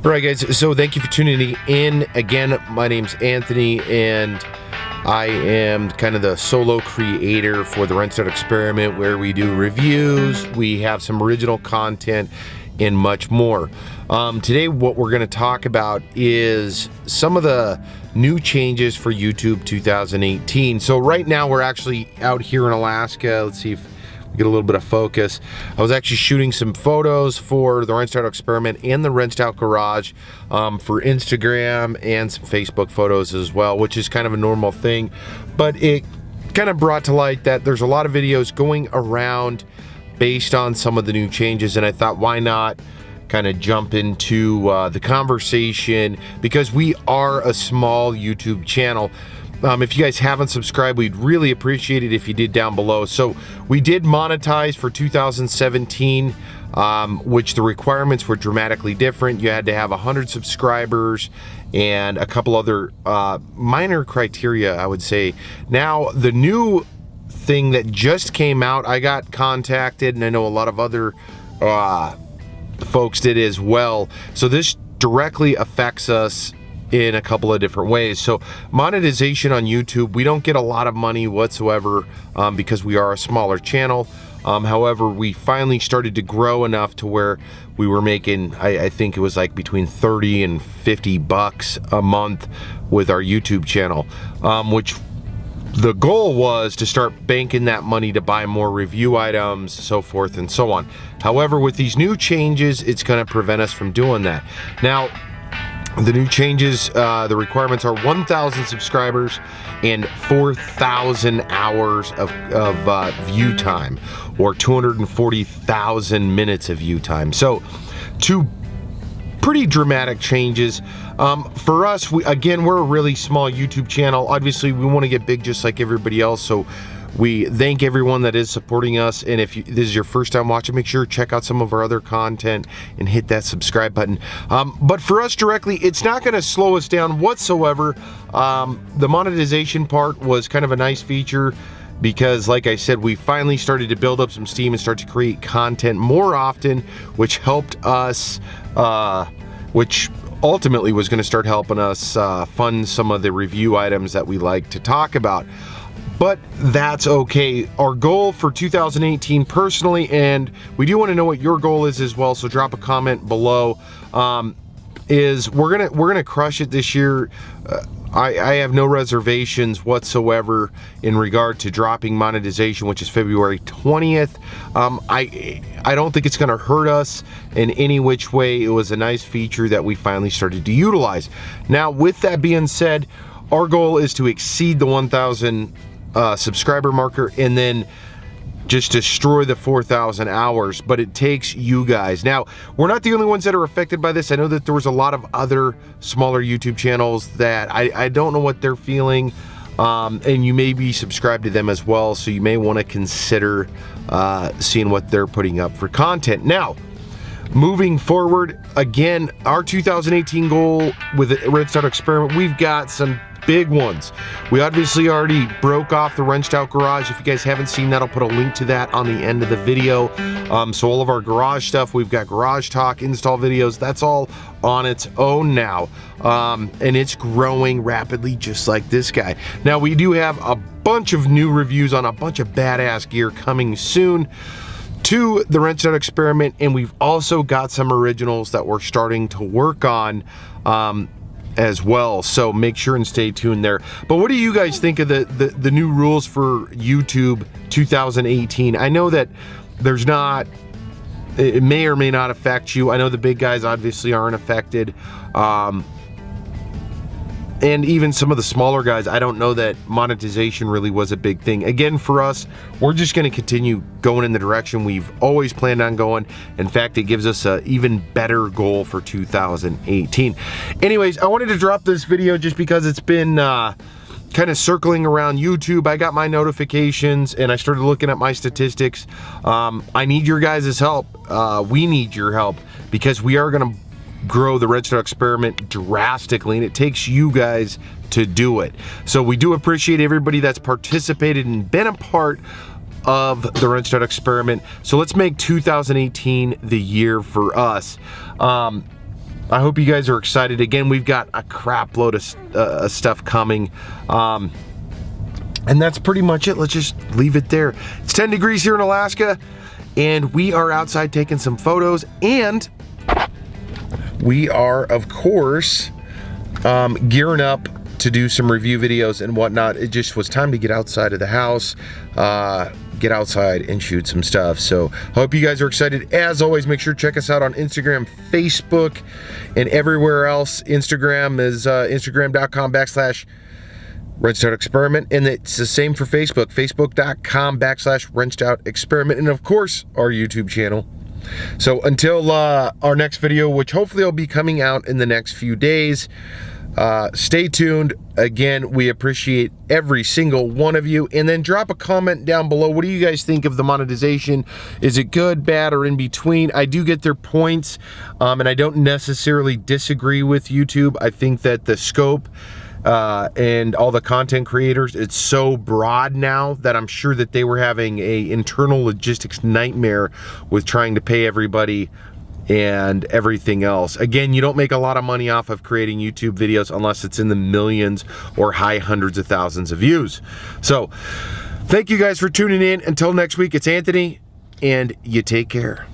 All right, guys, so thank you for tuning in. Again, my name's Anthony, and I am kind of the solo creator for the Rent Start Experiment, where we do reviews, we have some original content, and much more. Today, what we're going to talk about is some of the new changes for YouTube 2018. So right now, we're actually out here in Alaska. Let's see if get a little bit of focus. I was actually shooting some photos for the Rent Start Experiment and the Rent Out Garage for Instagram, and some Facebook photos as well, which is kind of a normal thing. But it kind of brought to light that there's a lot of videos going around based on some of the new changes, and I thought, why not kind of jump into the conversation, because we are a small YouTube channel. If you guys haven't subscribed, we'd really appreciate it if you did down below. So we did monetize for 2017, which the requirements were dramatically different. You had to have 100 subscribers and a couple other minor criteria, I would say. Now, the new thing that just came out, I got contacted, and I know a lot of other folks did as well. So this directly affects us in a couple of different ways. So monetization on YouTube, we don't get a lot of money whatsoever because we are a smaller channel. However, we finally started to grow enough to where we were making, I think it was like between 30 and 50 bucks a month with our YouTube channel, which the goal was to start banking that money to buy more review items, so forth and so on. However, with these new changes, it's going to prevent us from doing that. Now, the new changes, the requirements are 1,000 subscribers and 4,000 hours of view time, or 240,000 minutes of view time. So, two pretty dramatic changes. For us, we're a really small YouTube channel. Obviously, we want to get big just like everybody else, so we thank everyone that is supporting us. And if this is your first time watching, make sure to check out some of our other content and hit that subscribe button. But for us directly, it's not going to slow us down whatsoever. The monetization part was kind of a nice feature because, like I said, we finally started to build up some steam and start to create content more often, which helped us, which ultimately was going to start helping us fund some of the review items that we like to talk about. But that's okay. Our goal for 2018 personally, and we do want to know what your goal is as well, so drop a comment below, is we're gonna crush it this year. I have no reservations whatsoever in regard to dropping monetization, which is February 20th. I don't think it's gonna hurt us in any which way. It was a nice feature that we finally started to utilize. Now, with that being said, our goal is to exceed the 1,000 subscriber marker, and then just destroy the 4,000 hours, but it takes you guys. Now, we're not the only ones that are affected by this. I know that there was a lot of other smaller YouTube channels that I don't know what they're feeling, and you may be subscribed to them as well, so you may want to consider seeing what they're putting up for content. Now, moving forward, again, our 2018 goal with the Rent Start Experiment, we've got some big ones. We obviously already broke off the Rent Out Garage. If you guys haven't seen that, I'll put a link to that on the end of the video. So all of our garage stuff, we've got garage talk, install videos, that's all on its own now. And it's growing rapidly, just like this guy. Now, we do have a bunch of new reviews on a bunch of badass gear coming soon to the Rent Start Experiment, and we've also got some originals that we're starting to work on as well, so make sure and stay tuned there. But what do you guys think of the new rules for YouTube 2018? I know that there's not, it may or may not affect you. I know the big guys obviously aren't affected, and even some of the smaller guys, I don't know that monetization really was a big thing. Again, for us, we're just going to continue going in the direction we've always planned on going. In fact, it gives us an even better goal for 2018. Anyways, I wanted to drop this video just because it's been kind of circling around YouTube. I got my notifications and I started looking at my statistics. I need your guys' help. We need your help, because we are going to grow the Rent Start Experiment drastically, and it takes you guys to do it. So we do appreciate everybody that's participated and been a part of the Rent Start Experiment. So let's make 2018 the year for us. I hope you guys are excited. Again, we've got a crap load of stuff coming. And that's pretty much it. Let's just leave it there. It's 10 degrees here in Alaska, and we are outside taking some photos, and we are, of course, gearing up to do some review videos and whatnot. It just was time to get outside of the house, get outside and shoot some stuff. So hope you guys are excited. As always, make sure to check us out on Instagram, Facebook, and everywhere else. Instagram is instagram.com/WrenchedOutExperiment, and it's the same for Facebook, facebook.com/WrenchedOutExperiment, and of course our YouTube channel. So until our next video, which hopefully will be coming out in the next few days, stay tuned. Again, we appreciate every single one of you, and then drop a comment down below. What do you guys think of the monetization? Is it good, bad, or in between? I do get their points, and I don't necessarily disagree with YouTube. I think that the scope and all the content creators, it's so broad now that I'm sure that they were having a internal logistics nightmare with trying to pay everybody and everything else. Again, you don't make a lot of money off of creating YouTube videos unless it's in the millions or high hundreds of thousands of views. So thank you guys for tuning in. Until next week, it's Anthony, and you take care.